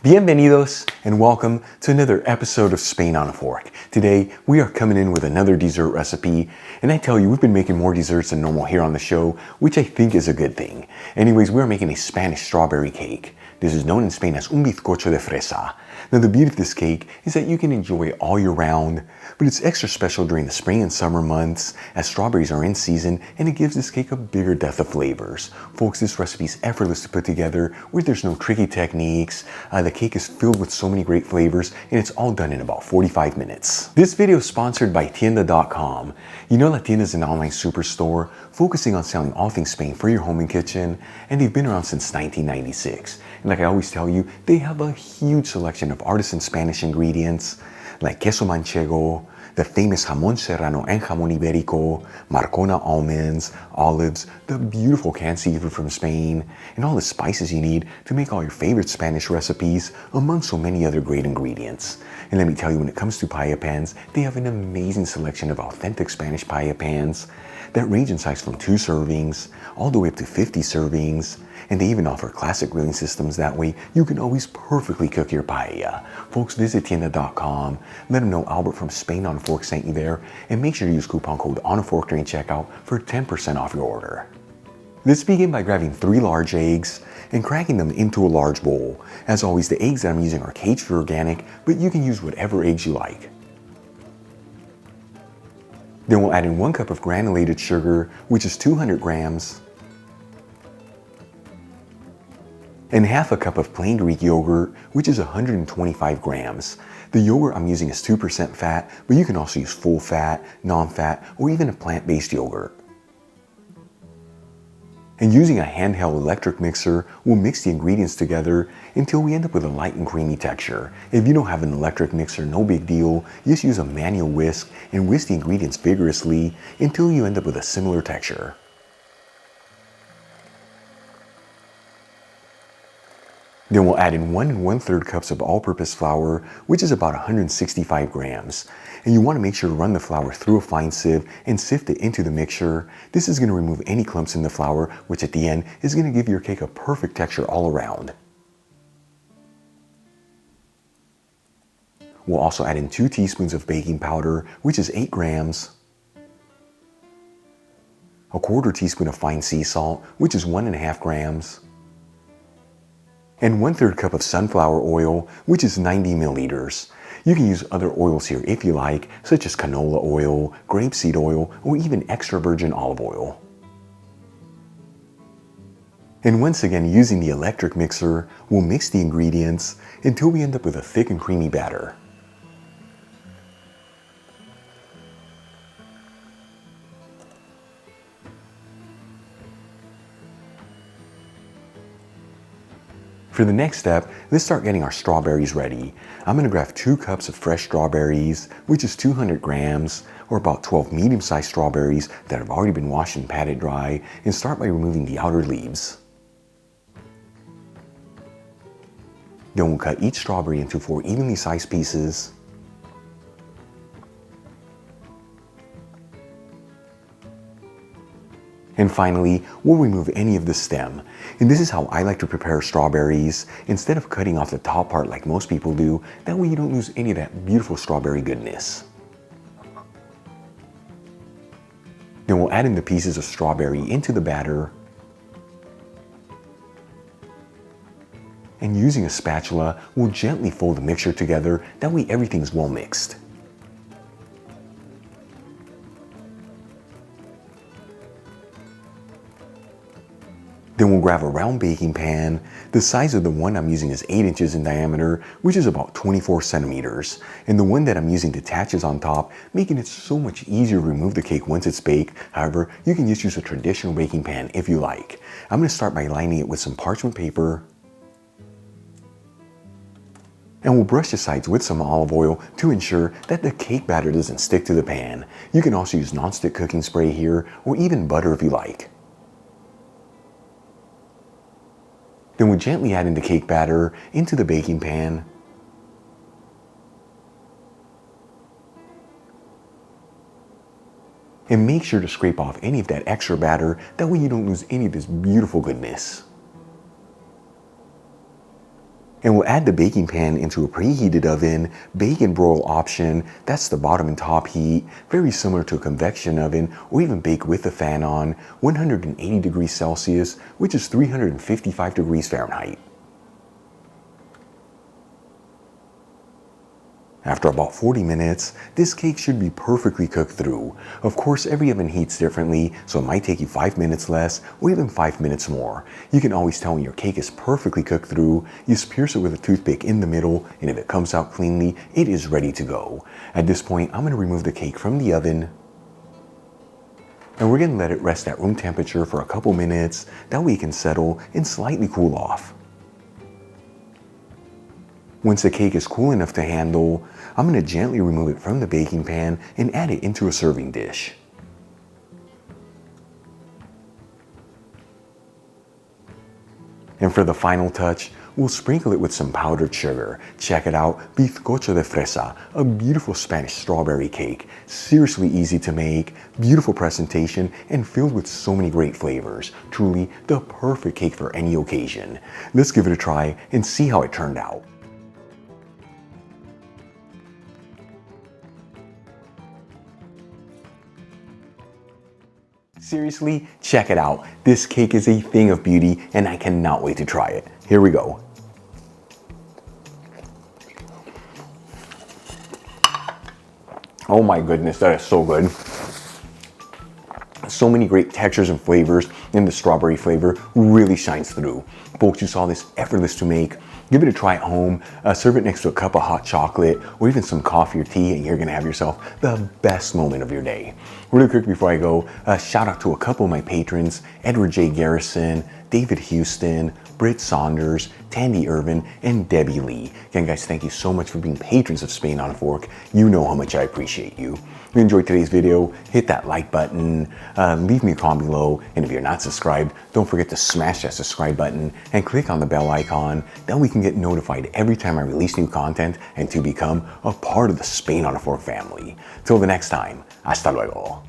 Bienvenidos and welcome to another episode of Spain on a Fork. Today we are coming in with another dessert recipe, and I tell you, we've been making more desserts than normal here on the show, which I think is a good thing. Anyways, we're making a Spanish strawberry cake. This is known in Spain as un bizcocho de fresa. Now the beauty of this cake is that you can enjoy it all year round, but it's extra special during the spring and summer months as strawberries are in season, and it gives this cake a bigger depth of flavors. Folks, this recipe is effortless to put together where there's no tricky techniques. The cake is filled with so many great flavors, and it's all done in about 45 minutes. This video is sponsored by tienda.com. You know that Tienda is an online superstore focusing on selling all things Spain for your home and kitchen, and they've been around since 1996. And like I always tell you, they have a huge selection of artisan Spanish ingredients like queso manchego, the famous jamón serrano and jamón ibérico, Marcona almonds, olives, the beautiful canned seafood from Spain, and all the spices you need to make all your favorite Spanish recipes, among so many other great ingredients. And let me tell you, when it comes to paella pans, they have an amazing selection of authentic Spanish paella pans that range in size from 2 servings all the way up to 50 servings. And they even offer classic grilling systems, that way you can always perfectly cook your paella. Folks, visit tienda.com, let them know Albert from Spain on a Fork sent you there, and make sure to use coupon code ONAFORK during checkout for 10% off your order. Let's begin by grabbing 3 large eggs and cracking them into a large bowl. As always, the eggs that I'm using are cage-free organic, but you can use whatever eggs you like. Then we'll add in 1 cup of granulated sugar, which is 200 grams, and half a cup of plain Greek yogurt, which is 125 grams. The yogurt I'm using is 2% fat, but you can also use full fat, non-fat, or even a plant-based yogurt. And using a handheld electric mixer, we'll mix the ingredients together until we end up with a light and creamy texture. If you don't have an electric mixer, no big deal. Just use a manual whisk and whisk the ingredients vigorously until you end up with a similar texture. Then we'll add in 1 1/3 cups of all-purpose flour, which is about 165 grams. And you want to make sure to run the flour through a fine sieve and sift it into the mixture. This is going to remove any clumps in the flour, which at the end is going to give your cake a perfect texture all around. We'll also add in 2 teaspoons of baking powder, which is 8 grams, a 1/4 teaspoon of fine sea salt, which is 1.5 grams, and 1/3 cup of sunflower oil, which is 90 milliliters. You can use other oils here if you like, such as canola oil, grapeseed oil, or even extra virgin olive oil. And once again, using the electric mixer, we'll mix the ingredients until we end up with a thick and creamy batter. For the next step, let's start getting our strawberries ready. I'm going to grab 2 cups of fresh strawberries, which is 200 grams, or about 12 medium-sized strawberries that have already been washed and patted dry, and start by removing the outer leaves. Then we'll cut each strawberry into 4 evenly sized pieces. And finally, we'll remove any of the stem. And this is how I like to prepare strawberries. Instead of cutting off the top part like most people do, that way you don't lose any of that beautiful strawberry goodness. Then we'll add in the pieces of strawberry into the batter. And using a spatula, we'll gently fold the mixture together, that way everything's well mixed. Then we'll grab a round baking pan. The size of the one I'm using is 8 inches in diameter, which is about 24 centimeters. And the one that I'm using detaches on top, making it so much easier to remove the cake once it's baked. However, you can just use a traditional baking pan if you like. I'm going to start by lining it with some parchment paper. And we'll brush the sides with some olive oil to ensure that the cake batter doesn't stick to the pan. You can also use nonstick cooking spray here, or even butter if you like. Then we'll gently add in the cake batter into the baking pan. And make sure to scrape off any of that extra batter, that way you don't lose any of this beautiful goodness. And we'll add the baking pan into a preheated oven, bake and broil option, that's the bottom and top heat, very similar to a convection oven, or even bake with the fan on, 180 degrees Celsius, which is 355 degrees Fahrenheit. After about 40 minutes, this cake should be perfectly cooked through. Of course, every oven heats differently, so it might take you 5 minutes less or even 5 minutes more. You can always tell when your cake is perfectly cooked through. You just pierce it with a toothpick in the middle, and if it comes out cleanly, it is ready to go. At this point, I'm going to remove the cake from the oven. And we're going to let it rest at room temperature for a couple minutes. That way it can settle and slightly cool off. Once the cake is cool enough to handle, I'm going to gently remove it from the baking pan and add it into a serving dish. And for the final touch, we'll sprinkle it with some powdered sugar. Check it out, Bizcocho de Fresa, a beautiful Spanish strawberry cake. Seriously easy to make, beautiful presentation, and filled with so many great flavors. Truly the perfect cake for any occasion. Let's give it a try and see how it turned out. Seriously, check it out. This cake is a thing of beauty and I cannot wait to try it. Here we go. Oh my goodness, that is so good. So many great textures and flavors, and the strawberry flavor really shines through. Folks, you saw this effortless to make. Give it a try at home, serve it next to a cup of hot chocolate or even some coffee or tea, and you're gonna have yourself the best moment of your day. Really quick before I go, shout out to a couple of my patrons, Edward J. Garrison, David Houston, Britt Saunders, Tandy Irvin, and Debbie Lee. Again, guys, thank you so much for being patrons of Spain on a Fork. You know how much I appreciate you. If you enjoyed today's video, hit that like button, leave me a comment below, and if you're not subscribed, don't forget to smash that subscribe button and click on the bell icon. Then we can get notified every time I release new content and to become a part of the Spain on a Fork family. Till the next time, hasta luego.